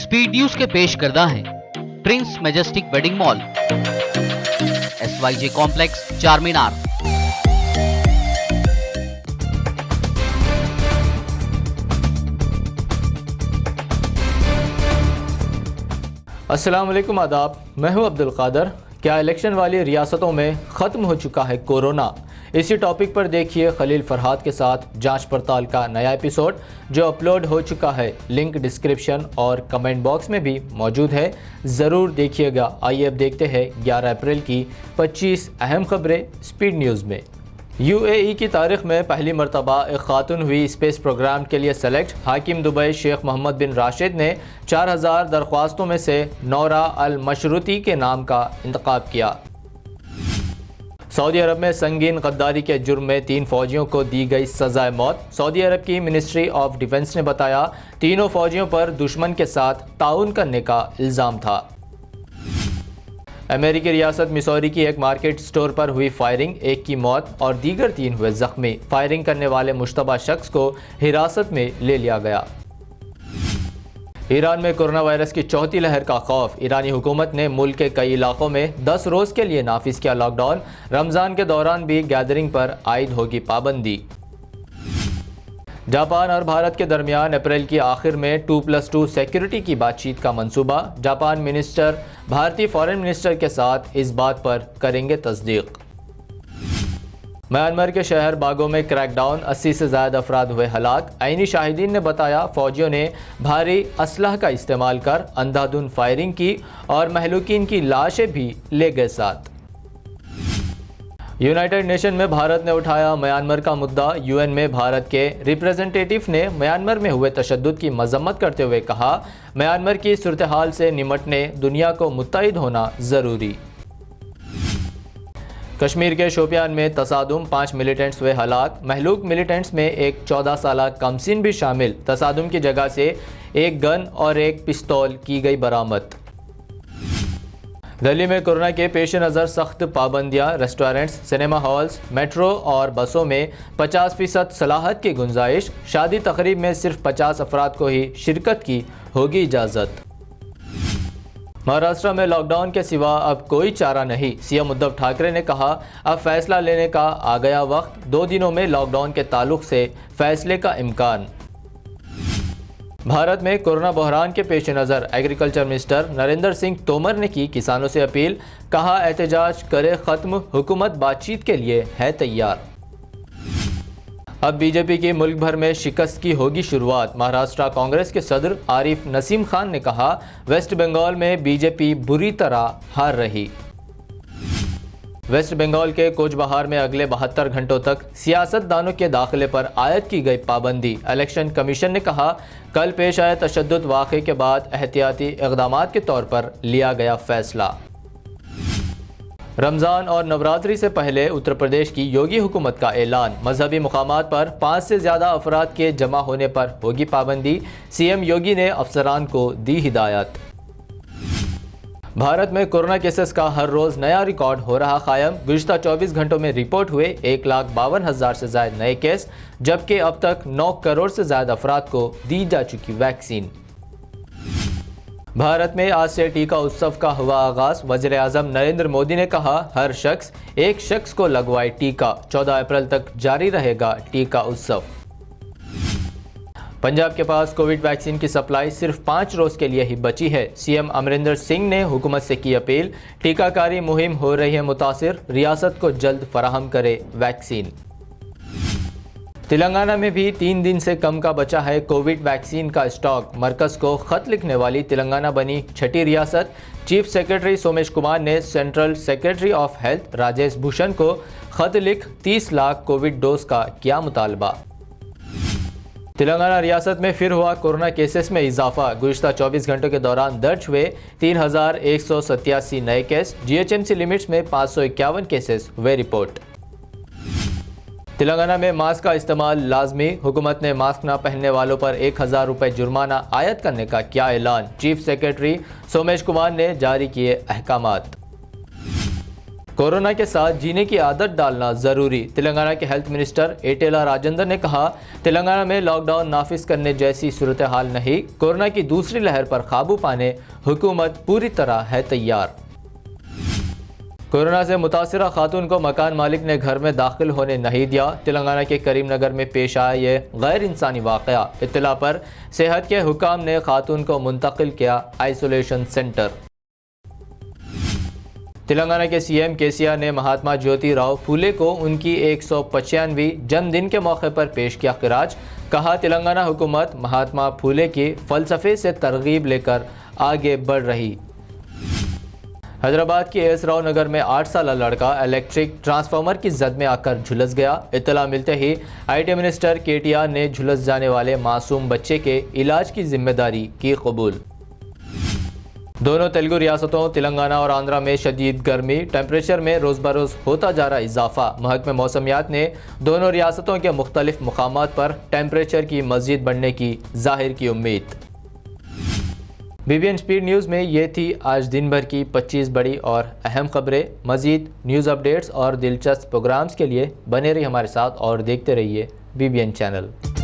Speed news के पेश करदा है Prince majestic wedding mall, SYJ complex, चार मीनार। अस्सलाम वालेकुम, आदाब। मैं हूं अब्दुल कादर। क्या इलेक्शन वाली रियासतों में ख़त्म हो चुका है कोरोना? इसी टॉपिक पर देखिए खलील फरहाद के साथ जांच पड़ताल का नया एपिसोड जो अपलोड हो चुका है। लिंक डिस्क्रिप्शन और कमेंट बॉक्स में भी मौजूद है, ज़रूर देखिएगा। आइए अब देखते हैं 11 अप्रैल की 25 अहम खबरें स्पीड न्यूज़ में। UAE की तारीख में पहली मरतबा एक खातून हुई स्पेस प्रोग्राम के लिए सेलेक्ट। हाकिम दुबई शेख मोहम्मद बिन राशिद ने 4000 दरख्वास्तों में से नौरा अल मशरूती के नाम का इंतखाब किया। सऊदी अरब में संगीन गद्दारी के जुर्म में 3 फौजियों को दी गई सज़ाए मौत। सऊदी अरब की मिनिस्ट्री ऑफ डिफेंस ने बताया तीनों फौजियों पर दुश्मन के साथ ताउन करने का इल्ज़ाम था। अमेरिकी रियासत मिसौरी की एक मार्केट स्टोर पर हुई फायरिंग, एक की मौत और दीगर 3 हुए जख्मी। फायरिंग करने वाले मुश्तबा शख्स को हिरासत में ले लिया गया। ईरान में कोरोना वायरस की चौथी लहर का खौफ। ईरानी हुकूमत ने मुल्क के कई इलाकों में 10 रोज़ के लिए नाफिज किया लॉकडाउन। रमज़ान के दौरान भी गैदरिंग पर आयद होगी पाबंदी। जापान और भारत के दरमियान अप्रैल की आखिर में 2+2 सिक्योरिटी की बातचीत का मंसूबा। जापान मिनिस्टर भारतीय फॉरेन मिनिस्टर के साथ इस बात पर करेंगे तस्दीक। म्यांमार के शहर बागों में क्रैकडाउन, 80 से ज़्यादा अफराद हुए हलाक। आईनी शाहिदीन ने बताया फौजियों ने भारी असलह का इस्तेमाल कर अंधाधुंध फायरिंग की और महलूकीन की लाशें भी ले गए साथ। यूनाइटेड नेशन में भारत ने उठाया म्यांमार का मुद्दा। UN में भारत के रिप्रेजेंटेटिव ने म्यांमार में हुए तशद्दुद की मजम्मत करते हुए कहा म्यांमार की सूरत हाल से निमटने दुनिया को मुत्तहिद होना ज़रूरी। कश्मीर के शोपियान में तसादुम, 5 मिलिटेंट्स हुए हलाक। महलूक मिलिटेंट्स में एक 14 साला कमसिन भी शामिल। तसादुम की जगह से एक गन और एक पिस्तौल की गई बरामद। दिल्ली में कोरोना के पेश नज़र सख्त पाबंदियाँ। रेस्टोरेंट्स, सिनेमा हॉल्स, मेट्रो और बसों में 50% सलाहत की गुंजाइश। शादी तकरीब में सिर्फ 50 अफराद को ही शिरकत की होगी इजाज़त। महाराष्ट्र में लॉकडाउन के सिवा अब कोई चारा नहीं। CM उद्धव ठाकरे ने कहा अब फैसला लेने का आ गया वक्त। 2 दिनों में लॉकडाउन के ताल्लुक से फैसले का इम्कान। भारत में कोरोना बहरान के पेश नज़र एग्रीकल्चर मिनिस्टर नरेंद्र सिंह तोमर ने की किसानों से अपील। कहा एहतजाज करे ख़त्म, हुकूमत बातचीत के लिए है तैयार। अब BJP की मुल्क भर में शिकस्त की होगी शुरुआत। महाराष्ट्र कांग्रेस के सदर आरिफ नसीम खान ने कहा वेस्ट बंगाल में BJP बुरी तरह हार रही। वेस्ट बंगाल के कोचबहार में अगले 72 घंटों तक सियासतदानों के दाखिले पर आयद की गई पाबंदी। इलेक्शन कमीशन ने कहा कल पेश आए तशद्दुद वाक़े के बाद एहतियाती इक़दामात के तौर पर लिया गया फैसला। रमज़ान और नवरात्रि से पहले उत्तर प्रदेश की योगी हुकूमत का ऐलान। मजहबी मुकामात पर 5 से ज़्यादा अफराद के जमा होने पर होगी पाबंदी। CM योगी ने अफसरान को दी हिदायत। भारत में कोरोना केसेस का हर रोज़ नया रिकॉर्ड हो रहा कायम। गुज़िश्ता 24 घंटों में रिपोर्ट हुए 1,52,000 से ज़्यादा नए केस, जबकि अब तक 9 करोड़ से ज़्यादा अफराद को दी जा चुकी वैक्सीन। भारत में आज से टीका उत्सव का हुआ आगाज़। वज़ीर आज़म नरेंद्र मोदी ने कहा हर शख्स एक शख्स को लगवाए टीका। 14 अप्रैल तक जारी रहेगा टीका उत्सव। पंजाब के पास कोविड वैक्सीन की सप्लाई सिर्फ 5 रोज़ के लिए ही बची है। CM अमरिंदर सिंह ने हुकूमत से की अपील। टीकाकारी मुहिम हो रही है मुतासिर, रियासत को जल्द फराहम करे वैक्सीन। तेलंगाना में भी 3 दिन से कम का बचा है कोविड वैक्सीन का स्टॉक। मरकज़ को ख़त लिखने वाली तेलंगाना बनी छठी रियासत। चीफ सेक्रेटरी सोमेश कुमार ने central secretary of health Rajesh Bhushan को ख़त लिख 30 लाख कोविड डोज का किया मुतालबा। तेलंगाना रियासत में फिर हुआ कोरोना केसेस में इजाफा। गुज़िश्ता 24 घंटों के दौरान दर्ज हुए 3,187 नए केस। GHMC लिमिट्स में 551 केसेस हुए रिपोर्ट। तेलंगाना में मास्क का इस्तेमाल लाजमी। हुकूमत ने मास्क न पहनने वालों पर 1,000 रुपये जुर्माना आयद करने का किया ऐलान। चीफ सेक्रेटरी सोमेश कुमार ने जारी किए अहकामात। कोरोना के साथ जीने की आदत डालना ज़रूरी। तेलंगाना के हेल्थ मिनिस्टर एटेला राजेंद्र ने कहा, तेलंगाना में लॉकडाउन नाफिज करने जैसी सूरत हाल नहीं। कोरोना की दूसरी लहर पर काबू पाने हुकूमत पूरी तरह है तैयार। कोरोना से मुतासिरा खातून को मकान मालिक ने घर में दाखिल होने नहीं दिया। तेलंगाना के करीमनगर में पेश आया ये गैर इंसानी वाक़या। इत्तला पर सेहत के हुकाम ने खातून को मुंतकिल किया आइसोलेशन सेंटर। तेलंगाना के सीएम केसीआर ने महात्मा ज्योतिराव फूले को उनकी 195वीं जन्मदिन के मौके पर पेश किया खिराज। कहा, तेलंगाना हुकूमत महात्मा फूले की फ़लसफ़े से तरगीब लेकर आगे बढ़ रही। हैदराबाद के एस राव नगर में 8 साला लड़का इलेक्ट्रिक ट्रांसफार्मर की जद में आकर झुलस गया। इत्तला मिलते ही आईटी मिनिस्टर केटीआर ने झुलस जाने वाले मासूम बच्चे के इलाज की जिम्मेदारी की कबूल। दोनों तेलुगु रियासतों तेलंगाना और आंध्रा में शदीद गर्मी, टेम्परेचर में रोज़ बरोज़ होता जा रहा इजाफा। महकमे मौसमियात ने दोनों रियासतों के मुख्तलिफ मुकामात पर टेम्परेचर की मज़ीद बढ़ने की जाहिर की उम्मीद। BBN स्पीड न्यूज़ में ये थी आज दिन भर की 25 बड़ी और अहम खबरें। मज़ीद न्यूज़ अपडेट्स और दिलचस्प प्रोग्राम्स के लिए बने रहिए हमारे साथ और देखते रहिए BBN चैनल।